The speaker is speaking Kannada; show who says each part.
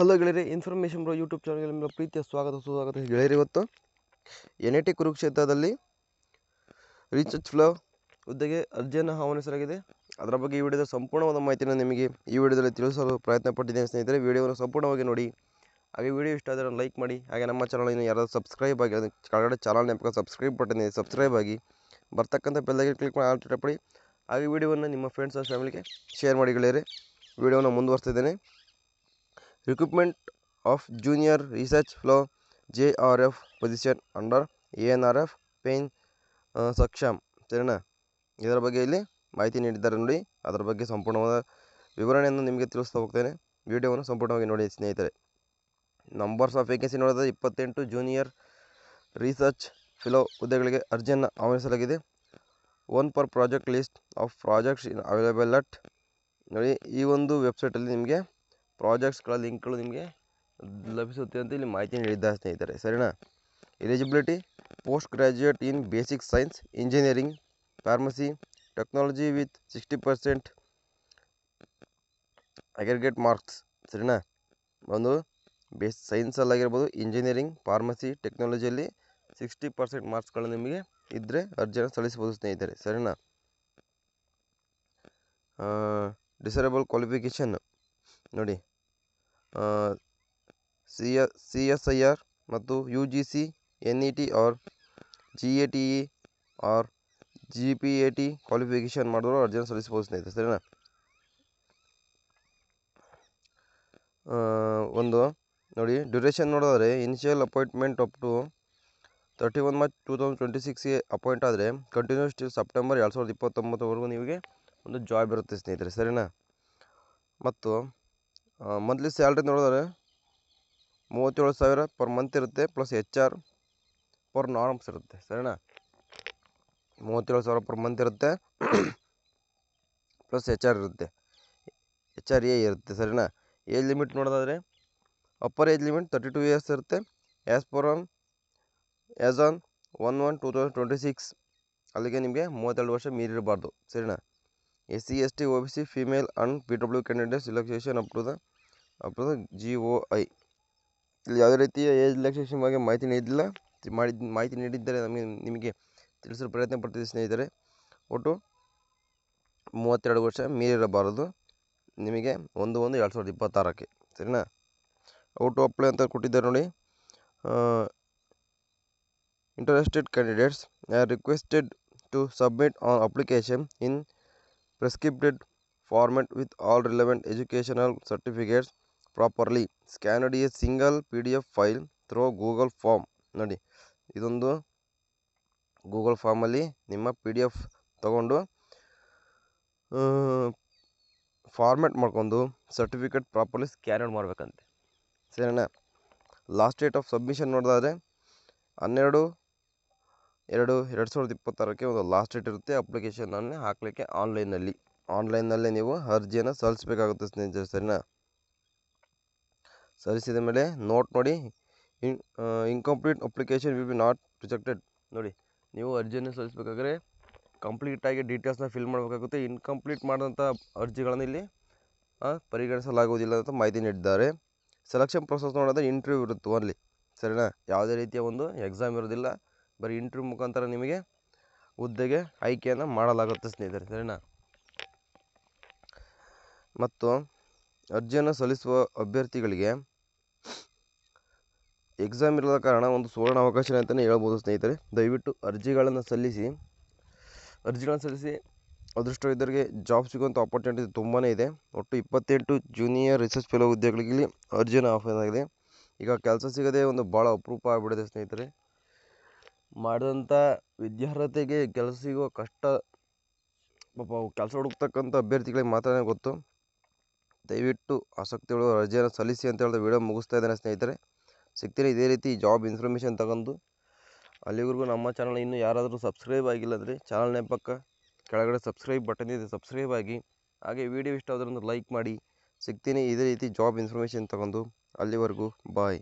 Speaker 1: ಹಲೋ ಗೆಳೆಯರೆ, ಇನ್ಫಾರ್ಮೇಷನ್ ಬ್ರೋ ಯೂಟ್ಯೂಬ್ ಚಾನಲ್ಗೆ ನಿಮಗೆ ಪ್ರೀತಿಯ ಸುಸ್ವಾಗತ ಗೆಳೆಯರೆ. ಇವತ್ತು NIT ಕುರುಕ್ಷೇತ್ರದಲ್ಲಿ ರಿಸರ್ಚ್ ಫ್ಲೋ ಹುದ್ದೆಗೆ ಅರ್ಜಿಯನ್ನು ಆಹ್ವಾನಿಸಲಾಗಿದೆ. ಅದರ ಬಗ್ಗೆ ಈ ವಿಡಿಯೋದ ಸಂಪೂರ್ಣವಾದ ಮಾಹಿತಿಯನ್ನು ನಿಮಗೆ ಈ ವಿಡಿಯೋದಲ್ಲಿ ತಿಳಿಸಲು ಪ್ರಯತ್ನ ಪಟ್ಟಿದ್ದೇನೆ ಸ್ನೇಹಿತರೆ. ವಿಡಿಯೋವನ್ನು ಸಂಪೂರ್ಣವಾಗಿ ನೋಡಿ. ಹಾಗೆ ವಿಡಿಯೋ ಇಷ್ಟ ಆದರೆ ಲೈಕ್ ಮಾಡಿ. ಹಾಗೆ ನಮ್ಮ ಚಾನಲ್ ಇನ್ನು ಯಾರಾದರೂ ಸಬ್ಸ್ಕ್ರೈಬ್ ಆಗಿ ಕೆಳಗಡೆ ಚಾನಲ್ ನೆನಪು ಸಬ್ಸ್ಕ್ರೈಬ್ ಬಟನ್ ಇದೆ, ಸಬ್ಸ್ಕ್ರೈಬ್ ಆಗಿ ಬರ್ತಕ್ಕಂಥ ಬೆಲ್ಲೈಕನ್ ಕ್ಲಿಕ್ ಮಾಡಿ ಆಲ್ ಪಡಿ. ಹಾಗೆ ವಿಡಿಯೋವನ್ನು ನಿಮ್ಮ ಫ್ರೆಂಡ್ಸ್ ಮತ್ತು ಫ್ಯಾಮಿಲಿಗೆ ಶೇರ್ ಮಾಡಿ ಗೆಳೆಯರೆ. ವಿಡಿಯೋವನ್ನು ಮುಂದುವರಿಸ್ತಿದ್ದೇನೆ. Recruitment of Junior Research Fellow JRF position under ANRF pain Saksham ಸರಿನಾ. ಇದರ ಬಗ್ಗೆ ಇಲ್ಲಿ ಮಾಹಿತಿ ನೀಡಿದ್ದಾರೆ ನೋಡಿ. ಅದರ ಬಗ್ಗೆ ಸಂಪೂರ್ಣವಾದ ವಿವರಣೆಯನ್ನು ನಿಮಗೆ ತಿಳಿಸ್ತಾ ಹೋಗ್ತೇನೆ. ವಿಡಿಯೋವನ್ನು ಸಂಪೂರ್ಣವಾಗಿ ನೋಡಿ ಸ್ನೇಹಿತರೆ. ನಂಬರ್ಸ್ ಆಫ್ ವೇಕೆನ್ಸಿ ನೋಡಿದ್ರೆ 28 ಜೂನಿಯರ್ ರಿಸರ್ಚ್ ಫೆಲೋ ಹುದ್ದೆಗಳಿಗೆ ಅರ್ಜಿಯನ್ನು ಆಹ್ವಾನಿಸಲಾಗಿದೆ. 1 per project list of projects available at ನೋಡಿ. ಈ ಒಂದು ವೆಬ್ಸೈಟಲ್ಲಿ ನಿಮಗೆ ಪ್ರಾಜೆಕ್ಟ್ಸ್ಗಳ ಲಿಂಕ್ಗಳು ನಿಮಗೆ ಲಭಿಸುತ್ತೆ ಅಂತ ಇಲ್ಲಿ ಮಾಹಿತಿ ನೀಡಿದ್ದಾರೆ ಸ್ನೇಹಿತರೆ ಸರಿನಾ. Eligibility post graduate in basic science, engineering, pharmacy, technology with 60% aggregate marks ಸರಿನಾ. ಒಂದು ಸೈನ್ಸಲ್ಲಾಗಿರ್ಬೋದು, ಇಂಜಿನಿಯರಿಂಗ್, ಫಾರ್ಮಸಿ, ಟೆಕ್ನಾಲಜಿಯಲ್ಲಿ 60% ಮಾರ್ಕ್ಸ್ಗಳು ನಿಮಗೆ ಇದ್ದರೆ ಅರ್ಜಿಯನ್ನು ಸಲ್ಲಿಸಬಹುದು ಸ್ನೇಹಿತರೆ ಸರಿನಾ. ಡಿಸೈರಬಲ್ ಕ್ವಾಲಿಫಿಕೇಷನ್ ನೋಡಿ. CSIR ಮತ್ತು UGC, NET or GATE or GPAT qualification ಮಾಡಿದ್ರು ಅರ್ಜಿಯನ್ನು ಸಲ್ಲಿಸಬಹುದು ಸ್ನೇಹಿತರೆ ಸರಿನಾ. ಒಂದು ನೋಡಿ ಡ್ಯೂರೇಷನ್ ನೋಡಿದ್ರೆ initial appointment up to 31 March 2026ಗೆ ಅಪಾಯಿಂಟ್ ಆದರೆ ಕಂಟಿನ್ಯೂಸ್ ಟಿಲ್ ಸೆಪ್ಟೆಂಬರ್ 2029ವರೆಗೂ ನಿಮಗೆ ಒಂದು ಜಾಬ್ ಇರುತ್ತೆ ಸ್ನೇಹಿತರೆ ಸರಿನಾ. ಮತ್ತು ಮಂತ್ಲಿ ಸ್ಯಾಲ್ರಿ ನೋಡಿದ್ರೆ 37,000 ಪರ್ ಮಂತ್ ಇರುತ್ತೆ, ಪ್ಲಸ್ HR ಪರ್ ನಾರ್ಮ್ಸ್ ಇರುತ್ತೆ ಸರಿನಾ. 37,000 ಪರ್ ಮಂತ್ ಇರುತ್ತೆ, ಪ್ಲಸ್ HR ಇರುತ್ತೆ, HRA ಇರುತ್ತೆ ಸರಿನಾ. ಏಜ್ ಲಿಮಿಟ್ ನೋಡೋದಾದರೆ ಅಪ್ಪರ್ ಏಜ್ ಲಿಮಿಟ್ 32 ಇಯರ್ಸ್ ಇರುತ್ತೆ. ಆ್ಯಸ್ ಆನ್ 1/1/2026 ಅಲ್ಲಿಗೆ ನಿಮಗೆ 32 ವರ್ಷ ಮೀರಿರಬಾರ್ದು ಸರಿನಾ. SC ST OBC female and PW candidates relaxation up to the GOI. ಇಲ್ಲಿ ಯಾವುದೇ ರೀತಿಯ ಏಜ್ ರಿಲ್ಯಾಕ್ಸೇಷನ್ ಬಗ್ಗೆ ಮಾಹಿತಿ ನೀಡಿದ್ದರೆ ನಿಮಗೆ ತಿಳಿಸಲು ಪ್ರಯತ್ನ ಪಡ್ತಿದ್ದೆ ಸ್ನೇಹಿತರೆ. ಒಟ್ಟು 32 ವರ್ಷ ಮೀರಿರಬಾರದು ನಿಮಗೆ 1/1/2026ಕ್ಕೆ ಸರಿನಾ. ಔಟ್ ಅಪ್ಲೈ ಅಂತ ಕೊಟ್ಟಿದ್ದಾರೆ ನೋಡಿ. Interested candidates are requested to submit an application in prescripted format with all relevant educational certificates properly scanned a single PDF file through Google form ನೋಡಿ. ಇದೊಂದು ಗೂಗಲ್ ಫಾರ್ಮಲ್ಲಿ ನಿಮ್ಮ PDF ತಗೊಂಡು ಫಾರ್ಮೆಟ್ ಮಾಡ್ಕೊಂಡು ಸರ್ಟಿಫಿಕೇಟ್ ಪ್ರಾಪರ್ಲಿ ಸ್ಕ್ಯಾನ್ ಮಾಡಬೇಕಂತೆ ಸರಿನಾ. ಲಾಸ್ಟ್ ಡೇಟ್ ಆಫ್ ಸಬ್ಮಿಷನ್ ನೋಡಿದ್ರೆ 12/2/2026ಕ್ಕೆ ಒಂದು ಲಾಸ್ಟ್ ಡೇಟ್ ಇರುತ್ತೆ. ಅಪ್ಲಿಕೇಶನನ್ನು ಹಾಕಲಿಕ್ಕೆ ಆನ್ಲೈನಲ್ಲೇ ನೀವು ಅರ್ಜಿಯನ್ನು ಸಲ್ಲಿಸಬೇಕಾಗುತ್ತೆ ಸ್ನೇಹಿತರೆ ಸರಿನಾ. ಸಲ್ಲಿಸಿದ ಮೇಲೆ ನೋಟ್ ನೋಡಿ. Incomplete application will be not rejected ನೋಡಿ. ನೀವು ಅರ್ಜಿಯನ್ನು ಸಲ್ಲಿಸಬೇಕಾದ್ರೆ ಕಂಪ್ಲೀಟಾಗಿ ಡೀಟೇಲ್ಸ್ನ ಫಿಲ್ ಮಾಡಬೇಕಾಗುತ್ತೆ. ಇನ್ಕಂಪ್ಲೀಟ್ ಮಾಡಿದಂಥ ಅರ್ಜಿಗಳನ್ನು ಇಲ್ಲಿ ಪರಿಗಣಿಸಲಾಗುವುದಿಲ್ಲ ಅಂತ ಮಾಹಿತಿ ನೀಡಿದ್ದಾರೆ. ಸೆಲೆಕ್ಷನ್ ಪ್ರೊಸೆಸ್ ನೋಡಿದ್ರೆ ಇಂಟರ್ವ್ಯೂ ಇರುತ್ತೆ ಓನ್ಲಿ ಸರಿನಾ. ಯಾವುದೇ ರೀತಿಯ ಒಂದು ಎಕ್ಸಾಮ್ ಇರೋದಿಲ್ಲ, ಬರೀ ಇಂಟರ್ವ್ಯೂ ಮುಖಾಂತರ ನಿಮಗೆ ಹುದ್ದೆಗೆ ಆಯ್ಕೆಯನ್ನು ಮಾಡಲಾಗುತ್ತೆ ಸ್ನೇಹಿತರೆ ಸರಿನಾ. ಮತ್ತು ಅರ್ಜಿಯನ್ನು ಸಲ್ಲಿಸುವ ಅಭ್ಯರ್ಥಿಗಳಿಗೆ ಎಕ್ಸಾಮ್ ಇರೋದ ಕಾರಣ ಒಂದು ಸುವರ್ಣ ಅವಕಾಶ ಅಂತಲೇ ಹೇಳ್ಬೋದು ಸ್ನೇಹಿತರೆ. ದಯವಿಟ್ಟು ಅರ್ಜಿಗಳನ್ನು ಸಲ್ಲಿಸಿ ಅದೃಷ್ಟವಿದ್ದವರಿಗೆ ಜಾಬ್ ಸಿಗುವಂಥ ಆಪರ್ಚುನಿಟಿ ತುಂಬಾ ಇದೆ. ಒಟ್ಟು 28 ಜೂನಿಯರ್ ರಿಸರ್ಚ್ ಫೆಲೋ ಹುದ್ದೆಗಳಿಗೆ ಅರ್ಜಿಯನ್ನು ಆಹ್ವಾನಿಸಲಾಗಿದೆ. ಈಗ ಕೆಲಸ ಸಿಗದೆ ಒಂದು ಭಾಳ ಅಪರೂಪ ಆಗಿಬಿಟ್ಟಿದೆ ಸ್ನೇಹಿತರೆ. ಮಾಡಿದಂಥ ವಿದ್ಯಾರ್ಹತೆಗೆ ಕೆಲಸ ಸಿಗೋ ಕಷ್ಟ ಪಾಪ ಕೆಲಸ ಹುಡುಕ್ತಕ್ಕಂಥ ಅಭ್ಯರ್ಥಿಗಳಿಗೆ ಮಾತ್ರ ಗೊತ್ತು. ದಯವಿಟ್ಟು ಆಸಕ್ತಿಗಳು ಅರ್ಜಿಯನ್ನು ಸಲ್ಲಿಸಿ ಅಂತ ಹೇಳಿದ ವಿಡಿಯೋ ಮುಗಿಸ್ತಾ ಇದ್ದೇನೆ ಸ್ನೇಹಿತರೆ. ಸಿಗ್ತೀನಿ ಇದೇ ರೀತಿ ಜಾಬ್ ಇನ್ಫಾರ್ಮೇಷನ್ ತಗೊಂಡು. ಅಲ್ಲಿವರೆಗೂ ನಮ್ಮ ಚಾನಲ್ ಇನ್ನೂ ಯಾರಾದರೂ ಸಬ್ಸ್ಕ್ರೈಬ್ ಆಗಿಲ್ಲ ಅಂದರೆ ಚಾನಲ್ನ ಪಕ್ಕ ಕೆಳಗಡೆ ಸಬ್ಸ್ಕ್ರೈಬ್ ಬಟನ್ ಇದೆ, ಸಬ್ಸ್ಕ್ರೈಬ್ ಆಗಿ. ಹಾಗೆ ವಿಡಿಯೋ ಇಷ್ಟ ಆದ್ರೂ ಲೈಕ್ ಮಾಡಿ. ಸಿಗ್ತೀನಿ ಇದೇ ರೀತಿ ಜಾಬ್ ಇನ್ಫಾರ್ಮೇಷನ್ ತಗೊಂಡು. ಅಲ್ಲಿವರೆಗೂ ಬಾಯ್.